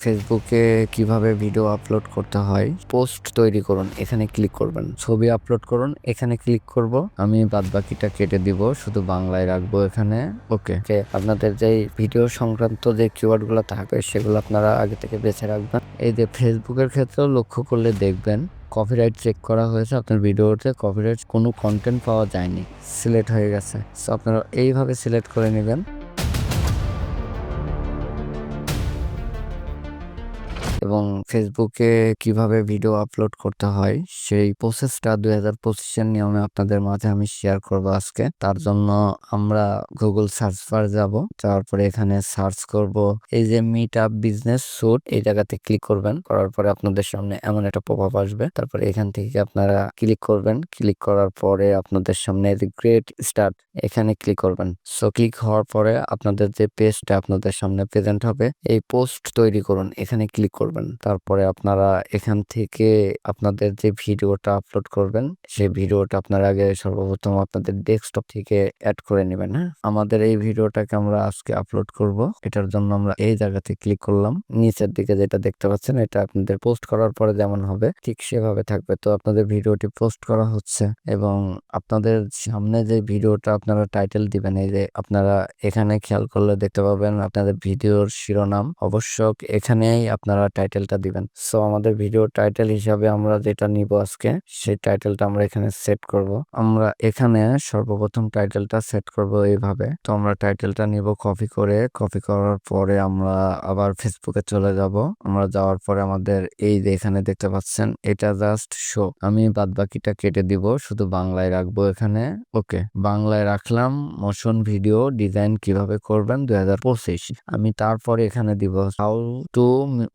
ফেসবুকে কিভাবে video upload করতে হয়, পোস্ট তৈরি করুন, এখানে ক্লিক করবেন। ছবি আপলোড করুন, এখানে ক্লিক করব। আমি বাদবাকিটা কেটে দিব, শুধু বাংলায় রাখবো এখানে। ওকে, আপনাদের যে ভিডিও সংক্রান্ত যে কিওয়ার্ড গুলো থাকবে সেগুলো আপনারা আগে থেকে বেছে রাখবেন। এই যে ফেসবুকের ক্ষেত্রেও লক্ষ্য করলে দেখবেন কপিরাইট চেক করা হয়েছে, আপনার ভিডিওতে কপিরাইট কোনো কন্টেন্ট পাওয়া যায়নি, সিলেক্ট হয়ে গেছে। সো আপনারা এইভাবে সিলেক্ট করে নেবেন এবং ফেসবুকে কিভাবে ভিডিও আপলোড করতে হয় সেই প্রসেসটা 2025-এর নিয়মে আপনাদের মাঝে আমি শেয়ার করব আজকে। তার জন্য আমরা গুগল সার্চ বার যাব, যাওয়ার পরে এখানে সার্চ করব এই যে মিট আপ বিজনেস স্যুট, এই জায়গাতে ক্লিক করবেন। করার পরে আপনাদের সামনে এমন একটা পপআপ আসবে, তারপরে এখান থেকে আপনারা ক্লিক করবেন। ক্লিক করার পরে আপনাদের সামনে গ্রেট স্টার্ট, এখানে ক্লিক করবেন। সো ক্লিক হওয়ার পরে আপনাদের যে পেজটা আপনাদের সামনে প্রেজেন্ট হবে, এই পোস্ট তৈরি করুন, এখানে ক্লিক করবেন। তারপরে আপনারা এখান থেকে আপনাদের যে ভিডিওটা আপলোড করবেন সেই ভিডিওটা আপনারা আগে সর্বপ্রথম আপনাদের ডেস্কটপ থেকে অ্যাড করে নেবেন। হ্যাঁ, আমাদের এই ভিডিওটাকে আমরা আজকে আপলোড করব, এটার জন্য আমরা এই জায়গাতে ক্লিক করলাম। নিচের দিকে যেটা দেখতে পাচ্ছেন এটা আপনাদের পোস্ট করার পরে যেমন হবে ঠিক সেভাবে থাকবে। তো আপনাদের ভিডিওটি পোস্ট করা হচ্ছে এবং আপনাদের সামনে যে ভিডিওটা আপনারা টাইটেল দিবেন, এই যে আপনারা এখানে খেয়াল করলে দেখতে পাবেন আপনাদের ভিডিওর শিরোনাম অবশ্য এখানেই আপনারা টাইটেলটা দিবেন। সো আমাদের ভিডিও টাইটেল হিসাবে আমরা যেটা নিব আজকে, সেই টাইটেলটা আমরা এখানে সেট করব। আমরা এখানে সর্বপ্রথম টাইটেলটা সেট করব এইভাবে। তো আমরা টাইটেলটা নিব কপি করে, কপি করার পরে আমরা আবার ফেসবুকে চলে যাব। আমরা যাওয়ার পরে আমাদের এই যে এখানে দেখতে পাচ্ছেন এটা জাস্ট শো, আমি বাদবাকিটা কেটে দিব, শুধু বাংলায় রাখবো এখানে। ওকে, বাংলায় রাখলাম। মোশন ভিডিও ডিজাইন কিভাবে করবেন 2025, আমি তারপরে এখানে দিব how to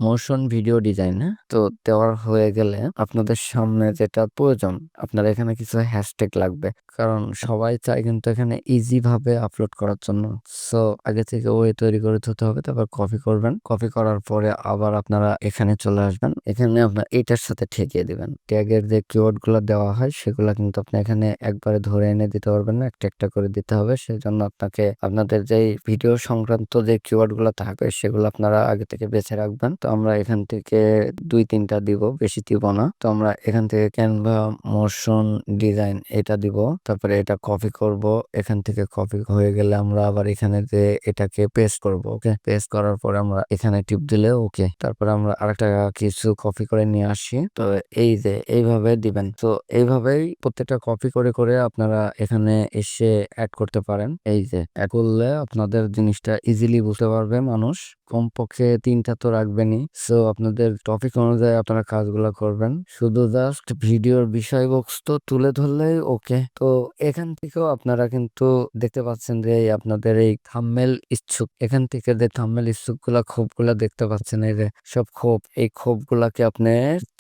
motion video design. তো দেওয়ার হয়ে গেলে আপনাদের সামনে যেটা প্রয়োজন, আপনার এখানে কিছু হ্যাশট্যাগ লাগবে, কারণ সবাই চায় কিন্তু এখানে ইজি ভাবে আপলোড করার জন্য। সো আগে থেকে ওয়ে তৈরি করে দিতে হবে, তারপর কপি করবেন। কপি করার পরে আবার আপনারা এখানে চলে আসবেন, এখানে আপনার এটার সাথে ঠেকিয়ে দিবেন। ট্যাগের যে কিওয়ার্ড গুলো দেওয়া হয় সেগুলা কিন্তু আপনি এখানে একবারে ধরে এনে দিতে পারবেন না, একটা একটা করে দিতে হবে। সেই জন্য আপনাকে আপনাদের যে ভিডিও সংক্রান্ত যে কিওয়ার্ড গুলো থাকবে সেগুলো আপনারা আগে থেকে বেছে রাখবেন। তো আমরা এখান থেকে 2-3টা দিব, বেশি দিব না। তো আমরা এখান থেকে ক্যানভা মোশন ডিজাইন এটা দিব, তারপরে এটা কপি করব। এখান থেকে কপি হয়ে গেলে আমরা আবার এখানে যে এটাকে পেস্ট করব। ওকে, পেস্ট করার পরে আমরা এখানে টিপ দিলে ওকে, তারপরে আমরা আরেকটা কিছু কপি করে নিয়ে আসি। তো এই যে এইভাবে দিবেন। তো এইভাবেই প্রত্যেকটা কপি করে করে আপনারা এখানে এসে অ্যাড করতে পারেন। এই যে অ্যাড করলে আপনাদের জিনিসটা ইজিলি বুঝতে পারবে মানুষ। কমপক্ষে 3টা তো রাখবেনই। সো আপনাদের টপিক অনুযায়ী আপনারা কাজগুলো করবেন, শুধু জাস্ট ভিডিওর বিষয়বস্তু তুলে ধরলেই ওকে। তো এখান থেকেও আপনারা কিন্তু দেখতে পাচ্ছেন যে আপনাদের এই থাম্বনেল ইচ্ছুক, এখান থেকে যে থাম্বনেল ইচ্ছুক গুলা খোপগুলা দেখতে পাচ্ছেন, এই যে সব খোপ, এই খোপগুলাকে আপনি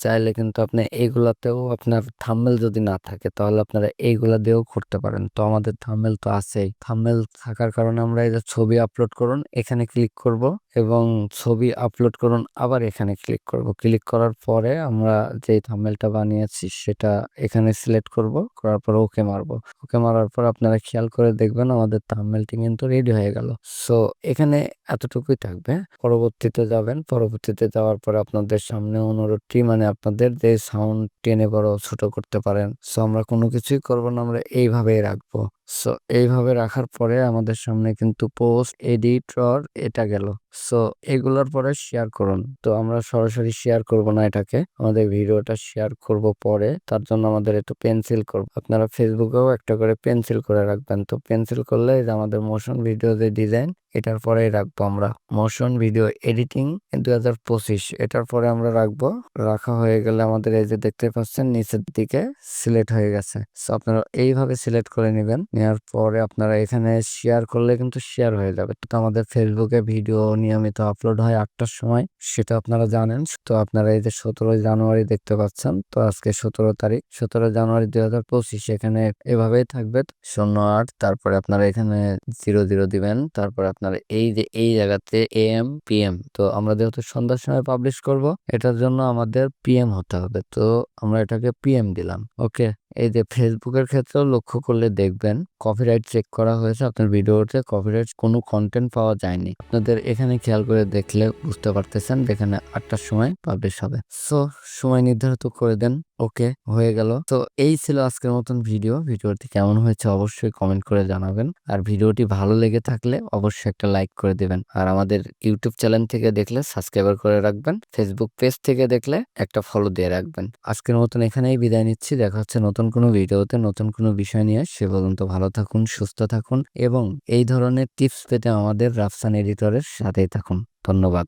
চাইলে কিন্তু আপনি এইগুলাতেও আপনার থাম্বনেল যদি না থাকে তাহলে আপনারা এইগুলা দিয়েও করতে পারেন। তো আমাদের থাম্বনেল তো আছেই, থাম্বনেল থাকার কারণে আমরা এই যে ছবি আপলোড করুন এখানে ক্লিক করব এবং ছবি আপলোড করুন আবার এখানে ক্লিক করব। ক্লিক করার পরে আমরা যে থাম্বনেলটা বানিয়েছি সেটা এখানে সিলেক্ট করব, করার পর ওকে মারবো। ওকে মারার পর আপনারা খেয়াল করে দেখবেন আমাদের থাম্বনেলটি কিন্তু রেডি হয়ে গেল। সো এখানে এতটুকুই থাকবে। পরবর্তীতে যাবেন, পরবর্তীতে যাওয়ার পর আপনাদের সামনে অনুরোধটি, মানে আপনাদের যে সাউন্ড টেনে বড় ছোট করতে পারেন। সো আমরা কোনো কিছুই করবো না, আমরা এইভাবেই রাখবো। সো এইভাবে রাখার পরে আমাদের সামনে কিন্তু পোস্ট এডিটর এটা গেল। সো এগুলোর পরে শেয়ার করুন। তো আমরা সরাসরি শেয়ার করব না এটাকে, আমাদের ভিডিওটা শেয়ার করব পরে। তার জন্য আমাদের একটু পেন্সিল করব। আপনারা ফেসবুকেও একটা করে পেন্সিল করে রাখবেন। তো পেন্সিল করলে এই যে আমাদের মোশন ভিডিও যে ডিজাইন, এটার পরেই রাখবো আমরা মোশন ভিডিও এডিটিং 2025, এটার পরে আমরা রাখবো। রাখা হয়ে গেলে আমাদের এই যে দেখতে পাচ্ছেন নিচের দিকে সিলেক্ট হয়ে গেছে। সো আপনারা এইভাবে সিলেক্ট করে নেবেন, নেওয়ার পরে আপনারা এখানে শেয়ার করলে কিন্তু শেয়ার হয়ে যাবে। তো আমাদের ফেসবুকে ভিডিও নিয়মিত আপলোড হয় 8টার সময়, সেটা আপনারা জানেন। তো আপনারা এই যে 17 জানুয়ারি দেখতে পাচ্ছেন, তো আজকে 17 তারিখ, 17 জানুয়ারি 2025, এখানে এভাবেই থাকবে 08, তারপরে আপনারা এখানে 00 দিবেন। তারপরে আপনারা এই যে এই জায়গাতে AM PM, তো আমরা যেহেতু সন্ধ্যার সময় পাবলিশ করব এটার জন্য আমাদের PM হতে হবে। তো আমরা এটাকে PM দিলাম। ওকে, এই যে ফেসবুকের ক্ষেত্রেও লক্ষ্য করলে দেখবেন কপিরাইট চেক করা হয়েছে, আপনার ভিডিওতে কপিরাইট কোনো কন্টেন্ট পাওয়া যায়নি। আপনাদের এখানে খেয়াল করে দেখলে বুঝতে পারতেছেন যেখানে 8টার সময় পাবলিশ হবে। সো সময় নির্ধারিত করে দেন। ওকে, হয়ে গেল। তো এই ছিল আজকের মতন ভিডিওটি কেমন হয়েছে অবশ্যই কমেন্ট করে জানাবেন। আর ভিডিওটি ভালো লেগে থাকলে অবশ্যই একটা লাইক করে দিবেন। আর আমাদের ইউটিউব চ্যানেল থেকে দেখলে সাবস্ক্রাইবার করে রাখবেন, ফেসবুক পেজ থেকে দেখলে একটা ফলো দিয়ে রাখবেন। আজকের মতন এখানেই বিদায় নিচ্ছি। দেখা হচ্ছে নতুন কোনো ভিডিওতে নতুন কোনো বিষয় নিয়ে। সে পর্যন্ত ভালো থাকুন, সুস্থ থাকুন এবং এই ধরনের টিপস পেতে আমাদের রাফসান এডিটরের সাথেই থাকুন। ধন্যবাদ।